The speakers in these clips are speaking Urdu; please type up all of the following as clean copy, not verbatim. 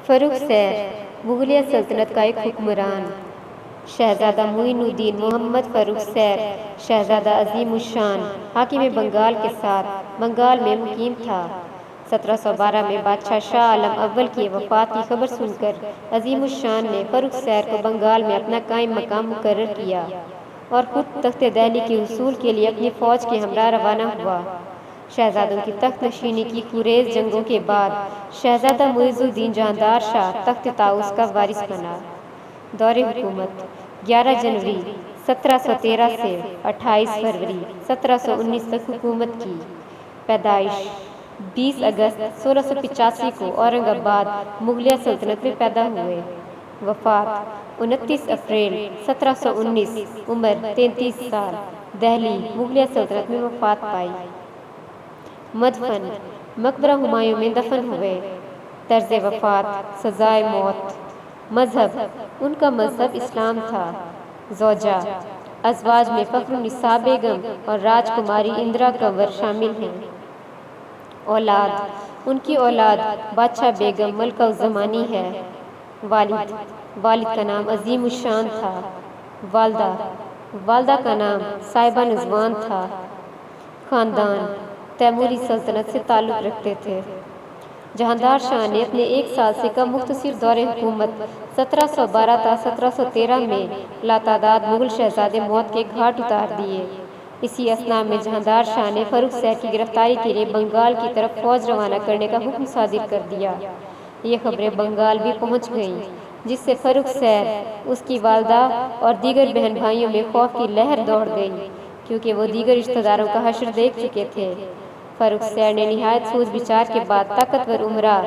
فروخ سیر مغلیہ سلطنت کا ایک حکمران۔ شہزادہ معین الدین محمد فروخ سیر شہزادہ عظیم الشان حاکم بنگال کے ساتھ بنگال میں مقیم تھا۔ 1712 میں بادشاہ شاہ عالم اول کی وفات کی خبر سن کر عظیم الشان نے فروخ سیر کو بنگال میں اپنا قائم مقام مقرر کیا اور خود تخت دہلی کے حصول کے لیے اپنی فوج کے ہمراہ روانہ ہوا۔ شہزادوں کی تخت نشینی کی خونریز جنگوں کے بعد شہزادہ معز الدین جہاندار شاہ تخت طاؤس کا وارث بنا۔ دور حکومت 11 جنوری 1713 سے 28 فروری 1719 تک حکومت کی۔ پیدائش 20 اگست 1685 کو اورنگ آباد مغلیہ سلطنت میں پیدا ہوئے۔ وفات 29 اپریل 1719، عمر 33 سال، دہلی مغلیہ سلطنت میں وفات پائی۔ مدفن مقبرہ ہمایوں میں دفن ہوئے۔ طرز وفات سزائے موت۔ مذہب ان کا مذہب اسلام تھا۔ زوجہ ازواج میں فخر النساء بیگم اور راج کماری اندرا کنور شامل ہیں۔ اولاد ان کی اولاد بادشاہ بیگم ملکہ الزمانی ہے۔ والد کا نام عظیم الشان تھا۔ والدہ کا نام صاحبہ نذوان تھا۔ خاندان تیموری سلطنت سے تعلق رکھتے تھے۔ جہاندار شاہ نے اپنے 1 سال سے کم مختصر دور حکومت 1712 تا 1713 میں لاتعداد مغل شہزادے موت کے گھاٹ اتار دیے۔ اسی اثناء میں جہاندار شاہ نے فروخ سیر کی گرفتاری کے لیے بنگال کی طرف فوج روانہ کرنے کا حکم صادر کر دیا۔ یہ خبریں بنگال بھی پہنچ گئیں، جس سے فروخ سیر، اس کی والدہ اور دیگر بہن بھائیوں میں خوف کی لہر دوڑ گئی، کیونکہ وہ دیگر رشتہ داروں کا حشر دیکھ چکے تھے۔ فروخ سیر نے نہایت سوچ بچار کے بعد طاقتور امراء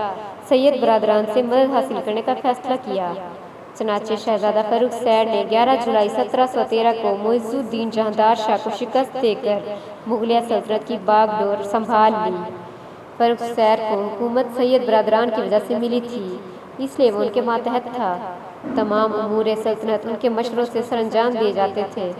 سید برادران سے مدد حاصل کرنے کا فیصلہ کیا۔ چنانچہ شہزادہ فروخ سیر نے 11 جولائی 1713 کو معز الدین جہاندار شاہ کو شکست دے کر مغلیہ سلطنت کی باغ ڈور سنبھال لی۔ فروخ سیر کو حکومت سید برادران کی وجہ سے ملی تھی، اس لیے وہ ان کے ماتحت تھا۔ تمام امور سلطنت ان کے مشوروں سے سر انجام دیے جاتے تھے۔